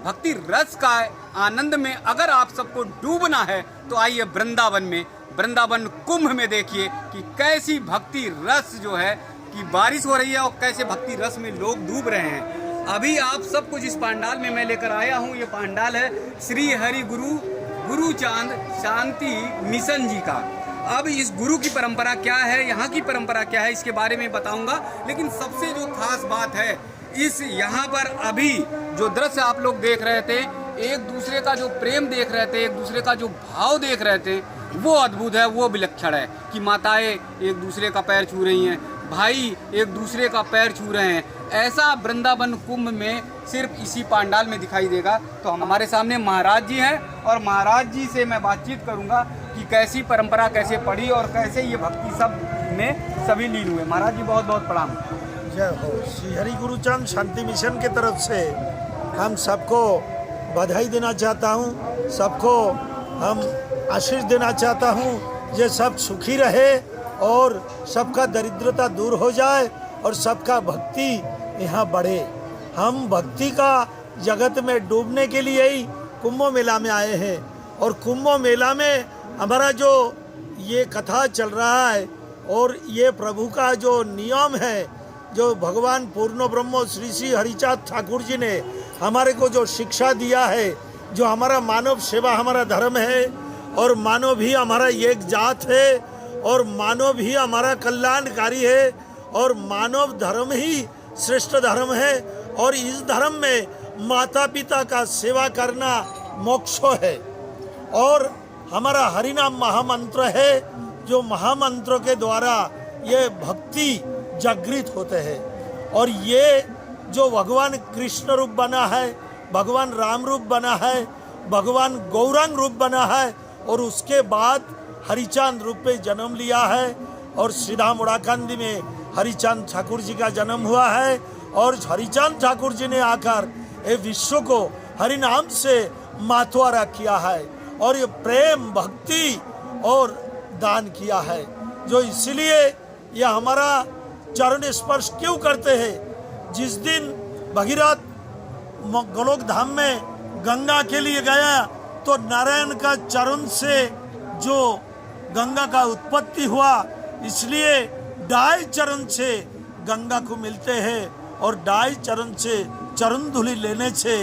भक्ति रस का आनंद में अगर आप सबको डूबना है तो आइए वृंदावन में, वृंदावन कुंभ में देखिए कि कैसी भक्ति रस जो है कि बारिश हो रही है और कैसे भक्ति रस में लोग डूब रहे हैं। अभी आप सबको जिस पंडाल में मैं लेकर आया हूँ, ये पंडाल है श्री हरि गुरु चांद शांति मिशन जी का। अब इस गुरु की परंपरा क्या है, यहाँ की परंपरा क्या है, इसके बारे में बताऊंगा। लेकिन सबसे जो खास बात है, इस यहाँ पर अभी जो दृश्य आप लोग देख रहे थे, एक दूसरे का जो प्रेम देख रहे थे, एक दूसरे का जो भाव देख रहे थे, वो अद्भुत है, वो विलक्षण है कि माताएं एक दूसरे का पैर छू रही हैं, भाई एक दूसरे का पैर छू रहे हैं। ऐसा वृंदावन कुंभ में सिर्फ इसी पंडाल में दिखाई देगा। तो हमारे सामने महाराज जी हैं और महाराज जी से मैं बातचीत करूंगा कि कैसी परंपरा कैसे पड़ी और कैसे ये भक्ति सब में सभी लीन हुए। महाराज जी बहुत बहुत प्रणाम। जय हो। श्री हरि गुरुचांद शांति मिशन की तरफ से हम सबको बधाई देना चाहता हूँ, सबको हम आशीष देना चाहता हूँ। ये सब सुखी रहे और सबका दरिद्रता दूर हो जाए और सबका भक्ति यहाँ बढ़े। हम भक्ति का जगत में डूबने के लिए ही कुंभ मेला में आए हैं और कुंभ मेला में हमारा जो ये कथा चल रहा है और ये प्रभु का जो नियम है, जो भगवान पूर्ण ब्रह्म श्री श्री हरिचांद ठाकुर जी ने हमारे को जो शिक्षा दिया है, जो हमारा मानव सेवा हमारा धर्म है और मानव ही हमारा एक जात है और मानव ही हमारा कल्याणकारी है और मानव धर्म ही श्रेष्ठ धर्म है और इस धर्म में माता पिता का सेवा करना मोक्ष है और हमारा हरिनाम महामंत्र है, जो महामंत्रों के द्वारा ये भक्ति जागृत होते हैं। और ये जो भगवान कृष्ण रूप बना है, भगवान राम रूप बना है, भगवान गौरांग रूप बना है और उसके बाद हरिचांद रूप में जन्म लिया है और श्रीधाम उड़ाकांदी में हरिचांद ठाकुर जी का जन्म हुआ है और हरिचांद ठाकुर जी ने आकर ये विश्व को हरिनाम से मातवारा किया है और ये प्रेम भक्ति और दान किया है। जो इसलिए ये हमारा चरण स्पर्श क्यों करते हैं। जिस दिन भगीरथ गोलोक धाम में गंगा के लिए गया तो नारायण का चरण से जो गंगा का उत्पत्ति हुआ, इसलिए डाई चरण से गंगा को मिलते हैं और डाई चरण से चरण धूलि लेने से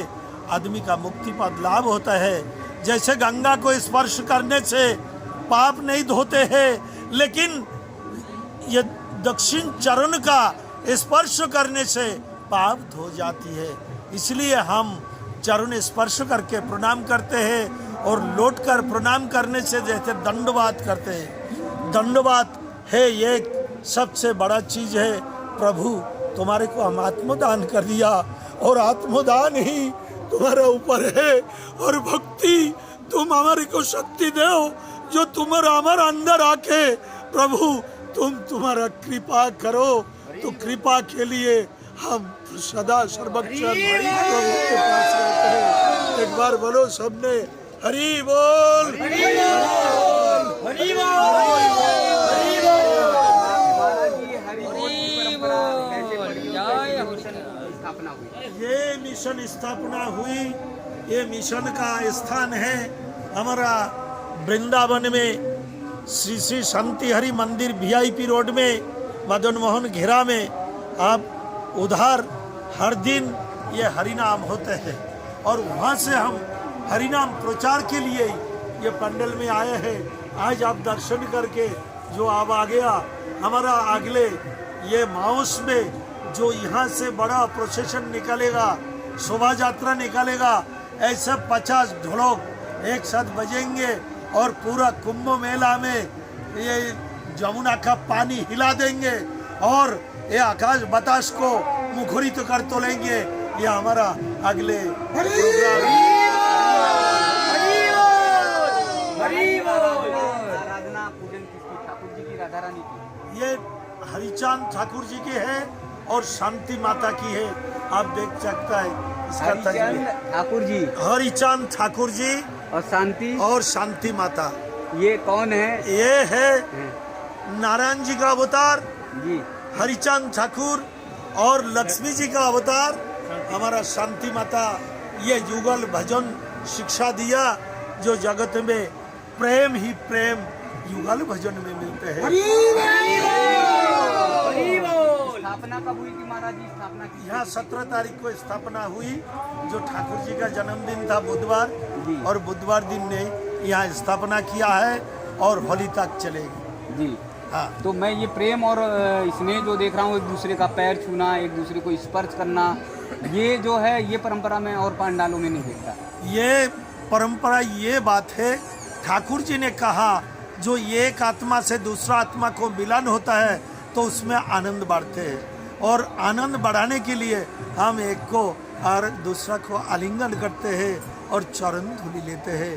आदमी का मुक्ति पद लाभ होता है। जैसे गंगा को स्पर्श करने से पाप नहीं धोते हैं, लेकिन ये दक्षिण चरण का स्पर्श करने से पाप धो जाती है। इसलिए हम चरण स्पर्श करके प्रणाम करते हैं और लौटकर प्रणाम करने से जैसे दंडवात करते हैं। दंडवात है एक सबसे बड़ा चीज है। प्रभु तुम्हारे को हम आत्मदान कर दिया और आत्मदान ही तुम्हारे ऊपर है और भक्ति तुम हमारे को शक्ति दो जो तुम्हारा हमारा अंदर आके प्रभु तुम तुम्हारा कृपा करो। तो कृपा के लिए हम सदा सर्वक्षण प्रभु के पास रहते हैं। एक बार बोलो सबने हरि बोल, हरि बोल, हरि ये मिशन स्थापना हुई। ये मिशन का स्थान है हमारा वृंदावन में श्री श्री शांति हरि मंदिर VIP रोड में मदन मोहन घेरा में। आप उधर हर दिन ये हरिनाम होते हैं और वहाँ से हम हरिनाम प्रचार के लिए ये पंडल में आए हैं। आज आप दर्शन करके जो आप आ गया हमारा अगले ये माउस में जो यहाँ से बड़ा प्रोसेशन निकलेगा, शोभा यात्रा निकलेगा, ऐसे 50 ढोलक एक साथ बजेंगे और पूरा कुंभ मेला में ये जमुना का पानी हिला देंगे और ये आकाश बतास को मुखरित कर तो लेंगे। ये हमारा अगले प्रोग्राम। आराधना पूजन किसकी, ठाकुर जी की, राधा रानी की? ये हरिचांद ठाकुर जी की है और शांति माता की है। आप देख सकता है इसका हरिचंद तस्वीर। ठाकुर जी हरिचांद ठाकुर जी और शांति माता। ये कौन है? ये है नारायण जी का अवतार जी। हरिचांद ठाकुर और लक्ष्मी जी का अवतार हमारा शांति माता। ये युगल भजन शिक्षा दिया जो जगत में प्रेम ही प्रेम युगल भजन में मिलते हैं। स्थापना कब हुई थी महाराज जी? स्थापना की यहाँ 17 तारीख को स्थापना हुई, जो ठाकुर जी का जन्मदिन था बुधवार, जी। और बुधवार दिन ने यहाँ स्थापना किया है और होली तक चलेगी। जी। हाँ, तो मैं ये प्रेम और स्नेह जो देख रहा हूँ, एक दूसरे का पैर छूना, एक दूसरे को स्पर्श करना, ये जो है ये परंपरा में और पांडालों में नहीं देखता। ये परंपरा ये बात है, ठाकुर जी ने कहा जो एक आत्मा से दूसरा आत्मा को मिलन होता है तो उसमें आनंद बढ़ते हैं, और आनंद बढ़ाने के लिए हम एक को और दूसरा को आलिंगन करते हैं और चरण धूलि लेते हैं।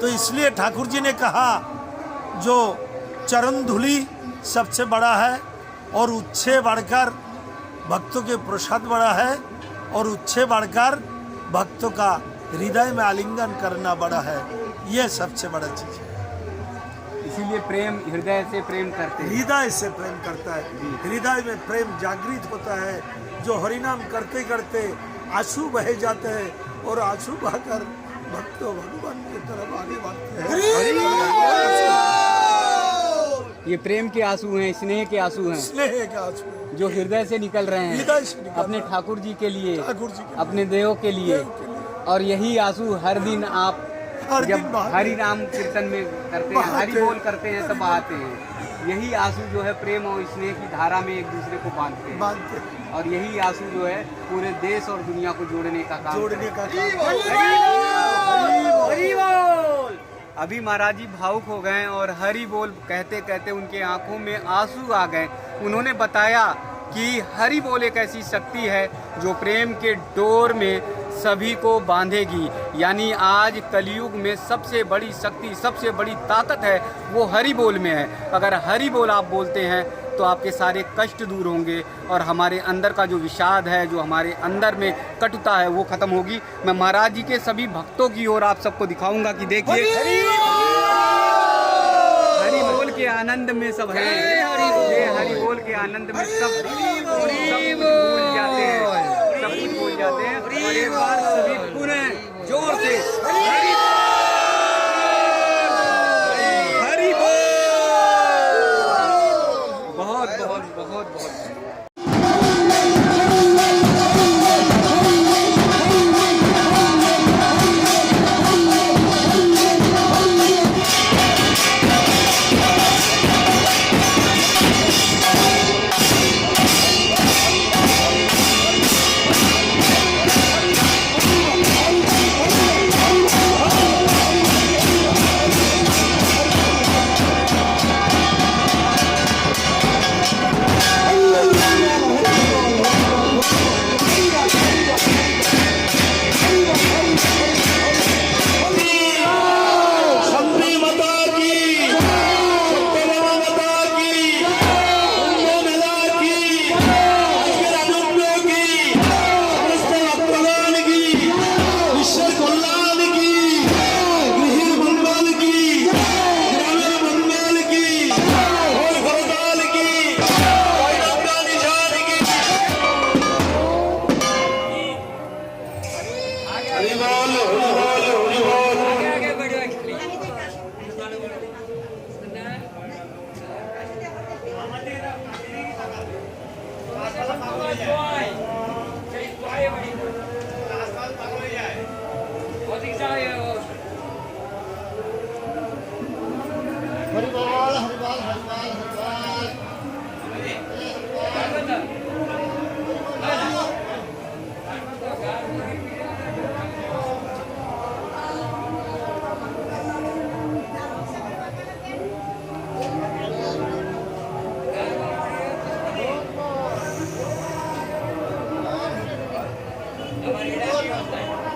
तो इसलिए ठाकुर जी ने कहा जो चरण धूलि सबसे बड़ा है, और उससे बढ़कर भक्तों के प्रसाद बड़ा है, और उससे बढ़कर भक्तों का हृदय में आलिंगन करना बड़ा है। ये सबसे बड़ा चीज़ है। इसीलिए प्रेम, हृदय से प्रेम करते हैं। हृदय से प्रेम करता है, हृदय में प्रेम जागृत होता है, जो हरिनाम करते करते आंसू बहे जाते हैं, और आंसू बहकर भक्तों भगवान की तरफ आगे बढ़ते हैं। ये प्रेम के आंसू हैं, स्नेह के आंसू हैं, स्नेह के आंसू हैं, जो हृदय से निकल रहे हैं, हृदय से निकल अपने ठाकुर जी के लिए, ठाकुर जी के अपने देवों के लिए। और यही आंसू हर दिन आप हर दिन जब बहाते हरि नाम कीर्तन में करते हैं, हरि बोल करते हैं, तब बहाते हैं। यही आंसू जो है प्रेम और स्नेह की धारा में एक दूसरे को बांधते हैं, मानते हैं, और यही आंसू जो है पूरे देश और दुनिया को जोड़ने का काम जोड़ने का काम। हरि बोल। अभी महाराज जी भावुक हो गए और हरि बोल कहते कहते उनके आंखों में आंसू आ गए। उन्होंने बताया कि हरि बोल एक ऐसी शक्ति है जो प्रेम के डोर में सभी को बांधेगी। यानी आज कलयुग में सबसे बड़ी शक्ति, सबसे बड़ी ताकत है वो हरि बोल में है। अगर हरि बोल आप बोलते हैं तो आपके सारे कष्ट दूर होंगे, और हमारे अंदर का जो विषाद है, जो हमारे अंदर में कटुता है, वो खत्म होगी। मैं महाराज जी के सभी भक्तों की ओर आप सबको दिखाऊंगा कि देखिए हरि बोल के आनंद में सब है। ये हरि बोल के आनंद में सब भूल जाते हैं, सब कुछ भूल जाते हैं। और एक बार सभी पूरे जोर से हरि बोल। बहुत बहुत बहुत बहुत हमारे